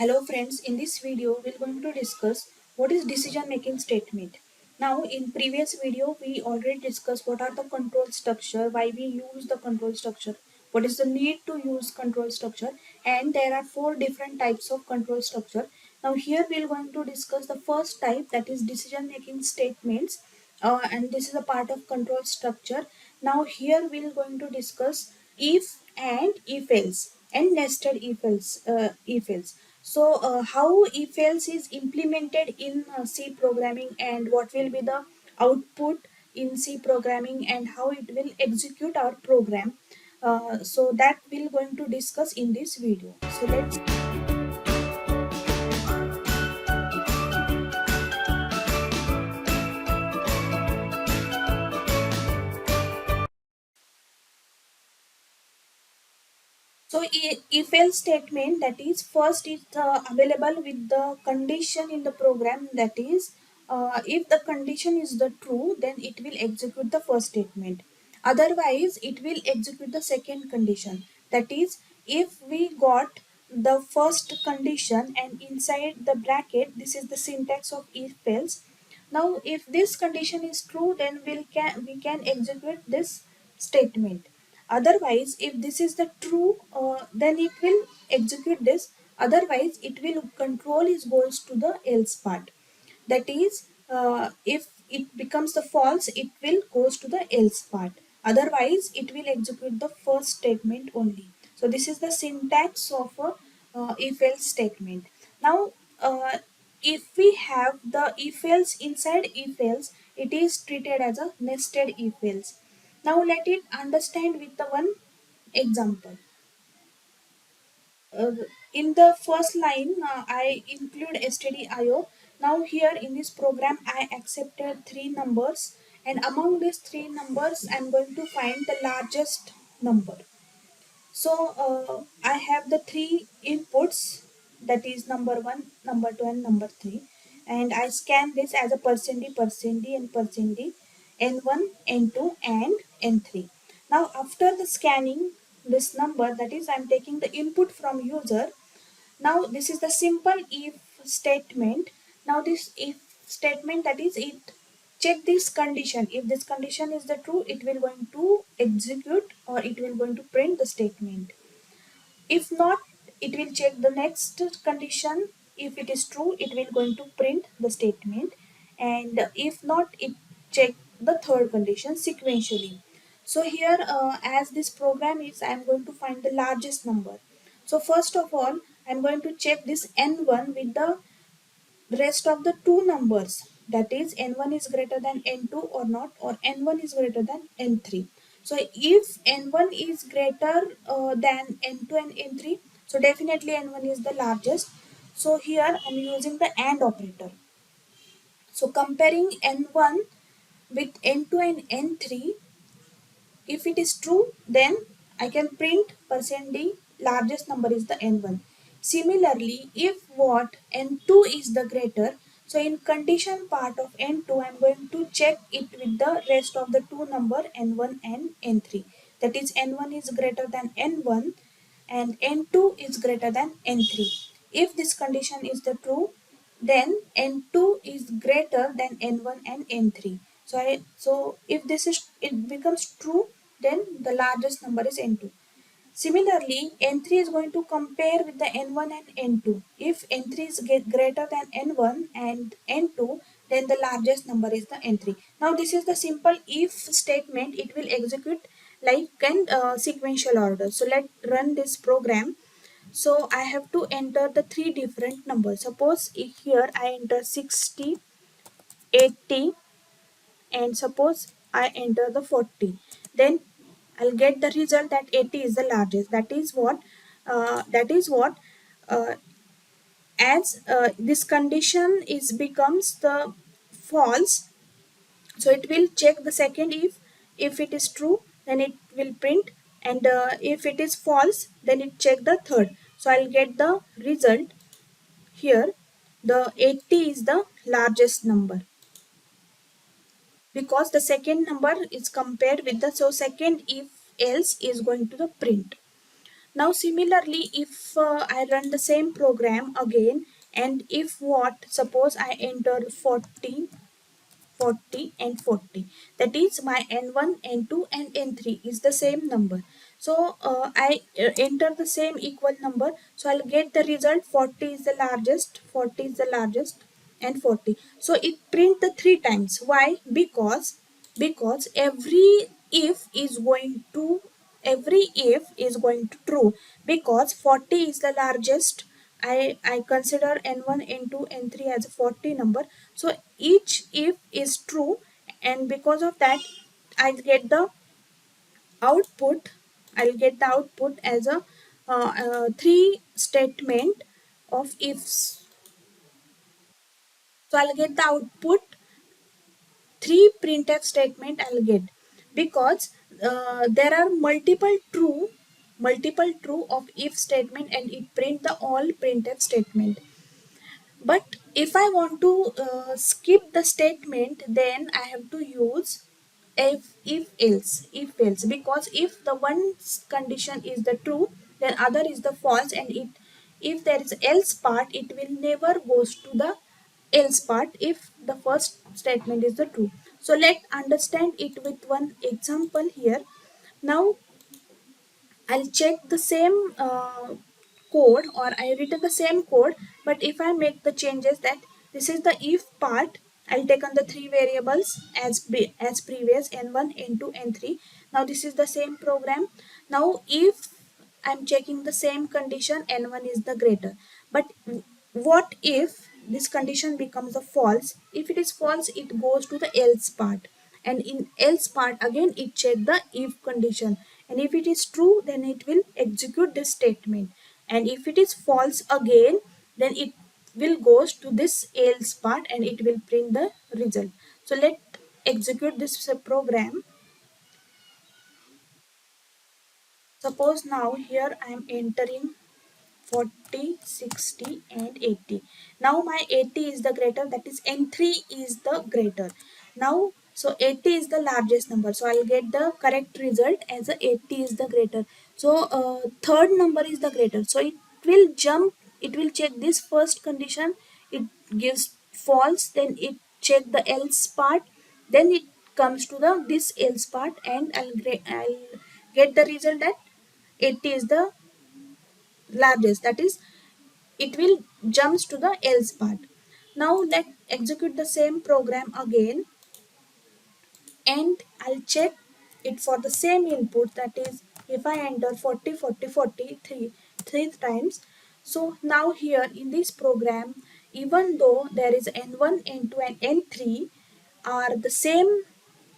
Hello friends, in this video we're going to discuss what is decision making statement. Now in previous video we already discussed what are the control structure, why we use the control structure, what is the need to use control structure, and there are four different types of control structure. Now here we're going to discuss the first type, that is decision making statements, and this is a part of control structure. Now here we're going to discuss if and if else and nested if else. So how if else is implemented in C programming, and what will be the output in C programming, and how it will execute our program. So that we're going to discuss in this video. So let's. So if else statement, that is first is available with the condition in the program, that is if the condition is the true, then it will execute the first statement. Otherwise it will execute the second condition. That is, if we got the first condition and inside the bracket, this is the syntax of if else. Now if this condition is true, then we can execute this statement. Otherwise if this is the true, then it will execute this. Otherwise it will control is goes to the else part. That is, if it becomes the false, it will goes to the else part. Otherwise it will execute the first statement only. So this is the syntax of a if else statement. Now if we have the if else inside if else, it is treated as a nested if else. Now let it understand with the one example. Uh, in the first line, I include stdio. Now here in this program, I accepted three numbers, and among these three numbers, I'm going to find the largest number. So I have the three inputs, that is number one, number two, and number three, and I scan this as a percent d, and percent d, n1, n2, and n3. Now after the scanning this number, that is I'm taking the input from user. Now this is the simple if statement. Now this if statement, that is it check this condition. If this condition is the true, it will going to execute, or it will going to print the statement. If not, it will check the next condition. If it is true, it will going to print the statement, and if not, it check the third condition sequentially. So here, as this program is, I am going to find the largest number. So first of all, I am going to check this n1 with the rest of the two numbers, that is n1 is greater than n2 or not, or n1 is greater than n3. So if n1 is greater than n2 and n3, so definitely n1 is the largest. So here I'm using the AND operator. So comparing n1 with n2 and n3, if it is true, then I can print percent %d, largest number is the n1. Similarly, if what n2 is the greater, so in condition part of n2, I am going to check it with the rest of the two number n1 and n3. That is n1 is greater than n1 and n2 is greater than n3. If this condition is the true, then n2 is greater than n1 and n3. So if this is, it becomes true, then the largest number is n2. Similarly, n3 is going to compare with the n1 and n2. If n3 is greater than n1 and n2, then the largest number is the n3. Now this is the simple if statement. It will execute like in sequential order. So let's run this program. So I have to enter the three different numbers. Suppose here I enter 60, 80, and suppose I enter the 40. Then I'll get the result that 80 is the largest. That is what uh, as this condition is becomes the false. So it will check the second if it is true, then it will print, and if it is false, then it check the third. So I'll get the result here. The 80 is the largest number, because the second number is compared with the, so second if else is going to the print. Now similarly, if I run the same program again, and if what, suppose I enter 40, 40 and 40, that is my n1, n2 and n3 is the same number. So I enter the same equal number, so I'll get the result 40 is the largest, 40 is the largest, and 40. So it print the three times. Why? Because every if is going to true, because 40 is the largest. I consider n1, n2, n3 as a 40 number. So each if is true, and because of that, I get the output. I'll get the output as a three statement of ifs. So I'll get the output three printf statement I'll get, because there are multiple true of if statement, and it print the all printf statement. But if I want to skip the statement, then I have to use if else, because if the one condition is the true, then other is the false, and if there is else part, it will never goes to the else part if the first statement is the true. So let's understand it with one example here. Now I'll check the same code, or I written the same code, but if I make the changes, that this is the if part, I'll take on the three variables as previous, n1, n2, n3. Now this is the same program. Now if I'm checking the same condition, n1 is the greater, but what if this condition becomes a false? If it is false, it goes to the else part, and in else part again it check the if condition, and if it is true, then it will execute this statement, and if it is false again, then it will goes to this else part, and it will print the result. So let execute this program. Suppose now here I am entering 40, 60 and 80. Now my 80 is the greater, that is n3 is the greater. Now so 80 is the largest number, so I'll get the correct result as a 80 is the greater. So third number is the greater, so it will jump, it will check this first condition, it gives false, then it check the else part, then it comes to the this else part, and I'll get the result that 80 is the largest, that is it will jumps to the else part. Now let's execute the same program again, and I'll check it for the same input, that is if I enter 40, 40, 40 three times. So now here in this program, even though there is n1, n2 and n3 are the same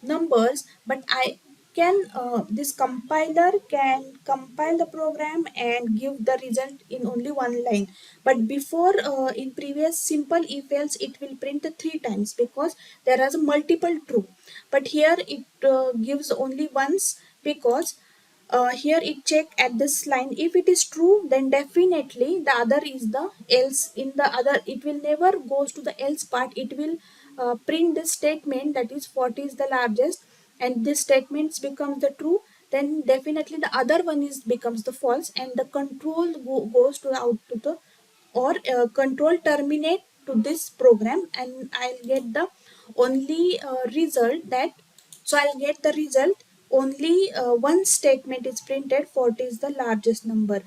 numbers, but I can this compiler can compile the program and give the result in only one line. But before in previous simple if else, it will print the three times, because there is multiple true, but here it gives only once, because here it check at this line, if it is true, then definitely the other is the else. In the other, it will never goes to the else part, it will print this statement, that is 40 is the largest, and this statement becomes the true, then definitely the other one is becomes the false, and the control goes to the out to the, or control terminate to this program, and I'll get the only result that, so I'll get the result only one statement is printed, 40 is the largest number.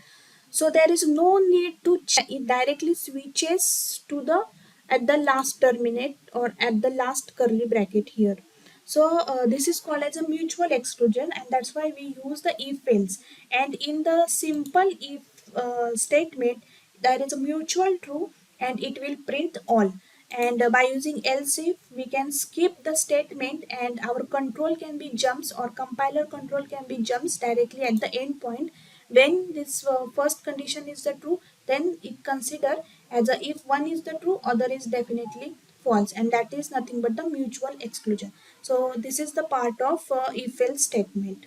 So there is no need to check, it directly switches to the at the last terminate or at the last curly bracket here. So this is called as a mutual exclusion, and that's why we use the if else. And in the simple if statement, there is a mutual true, and it will print all. And by using else if, we can skip the statement, and our control can be jumps, or compiler control can be jumps directly at the end point. When this first condition is the true, then it consider as a if one is the true, other is definitely false, and that is nothing but the mutual exclusion. So this is the part of if else statement.